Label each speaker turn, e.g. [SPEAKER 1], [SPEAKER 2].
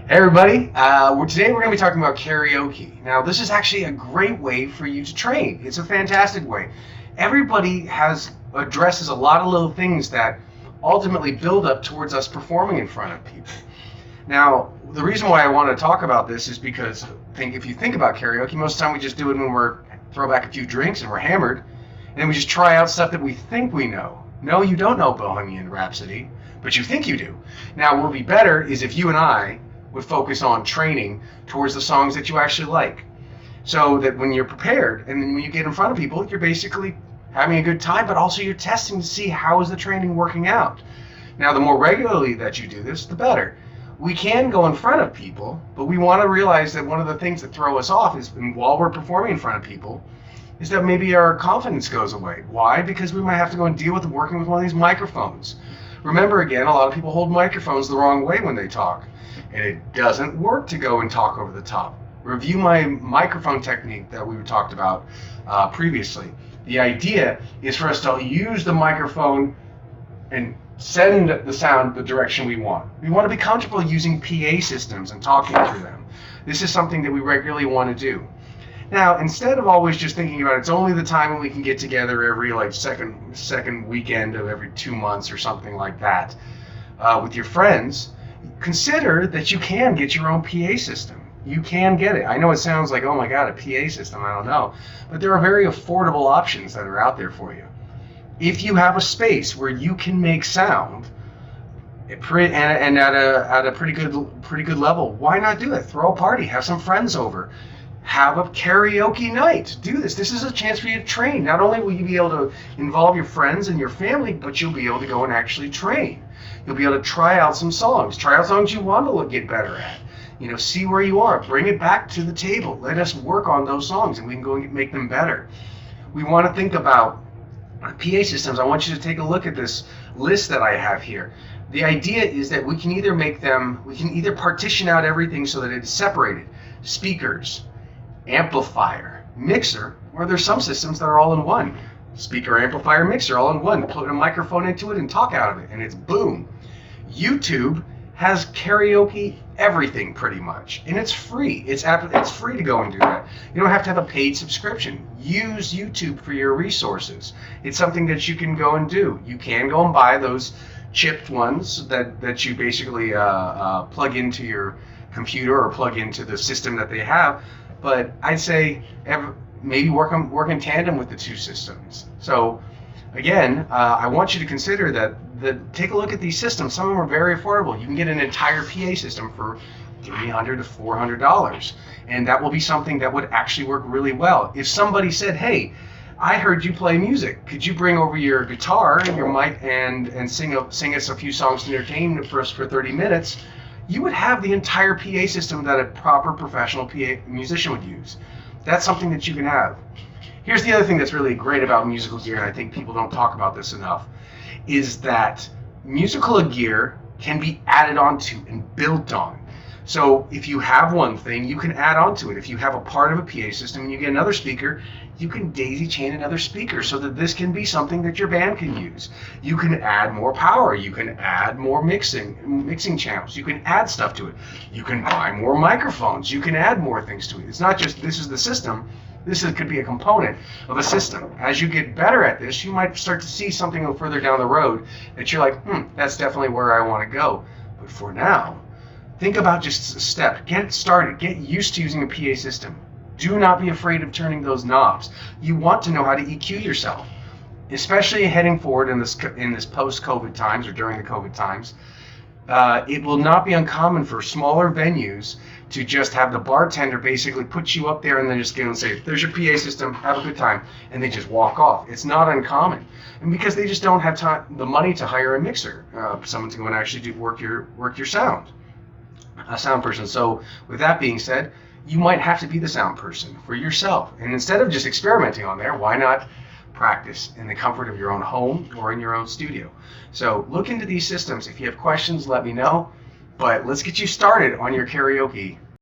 [SPEAKER 1] Hey everybody, today we're going to be talking about karaoke. Now this is actually a great way for you to train. It's a fantastic way. Everybody addresses a lot of little things that ultimately build up towards us performing in front of people. Now the reason why I want to talk about this is because if you think about karaoke, most of the time we just do it when we're throw back a few drinks and we're hammered, and then we just try out stuff that we think we know. No, you don't know Bohemian Rhapsody, but you think you do. Now what would be better is if you and I would focus on training towards the songs that you actually like, so that when you're prepared and then when you get in front of people, you're basically having a good time, but also you're testing to see how is the training working out. Now the more regularly that you do this, the better. We can go in front of people, but we want to realize that one of the things that throw us off is while we're performing in front of people is that maybe our confidence goes away. Why? Because we might have to go and deal with working with one of these microphones. Remember, again, a lot of people hold microphones the wrong way when they talk, and it doesn't work to go and talk over the top. Review my microphone technique that we talked about previously. The idea is for us to use the microphone and send the sound the direction we want. We want to be comfortable using PA systems and talking through them. This is something that we regularly want to do. Now, instead of always just thinking about it's only the time when we can get together every second weekend of every 2 months or something like that with your friends, consider that you can get your own PA system. You can get it. I know it sounds like, oh my God, a PA system, I don't know. But there are very affordable options that are out there for you. If you have a space where you can make sound and at a pretty good level, why not do it? Throw a party, have some friends over. Have a karaoke night. Do this. This is a chance for you to train. Not only will you be able to involve your friends and your family, but you'll be able to go and actually train. You'll be able to try out some songs. Try out songs you want to get better at. See where you are. Bring it back to the table. Let us work on those songs, and we can go and make them better. We want to think about PA systems. I want you to take a look at this list that I have here. The idea is that we can either partition out everything so that it's separated. Speakers, amplifier, mixer, or there's some systems that are all in one. Speaker, amplifier, mixer, all in one. Put a microphone into it and talk out of it, and it's boom. YouTube has karaoke everything pretty much, and it's free. It's free to go and do that. You don't have to have a paid subscription. Use YouTube for your resources. It's something that you can go and do. You can go and buy those chipped ones that you basically plug into your computer or plug into the system that they have. But I'd say maybe work in tandem with the two systems. So again, I want you to consider that take a look at these systems. Some of them are very affordable. You can get an entire PA system for $300 to $400, and that will be something that would actually work really well. If somebody said, hey, I heard you play music. Could you bring over your guitar and your mic and sing us a few songs to entertain us for 30 minutes? You would have the entire PA system that a proper professional PA musician would use. That's something that you can have. Here's the other thing that's really great about musical gear, and I think people don't talk about this enough, is that musical gear can be added onto and built on. So if you have one thing, you can add on to it. If you have a part of a PA system and you get another speaker, you can daisy chain another speaker so that this can be something that your band can use. You can add more power. You can add more mixing channels. You can add stuff to it. You can buy more microphones. You can add more things to it. It's not just this is the system. Could be a component of a system. As you get better at this, you might start to see something a little further down the road that you're like, that's definitely where I want to go. But for now, think about just a step. Get started. Get used to using a PA system. Do not be afraid of turning those knobs. You want to know how to EQ yourself, especially heading forward in this post-COVID times or during the COVID times. It will not be uncommon for smaller venues to just have the bartender basically put you up there and then just go and say, there's your PA system, have a good time, and they just walk off. It's not uncommon. And because they just don't have the money to hire a mixer, someone to go and actually work your sound, a sound person. So with that being said, you might have to be the sound person for yourself. And instead of just experimenting on there, why not practice in the comfort of your own home or in your own studio? So look into these systems. If you have questions, let me know. But let's get you started on your karaoke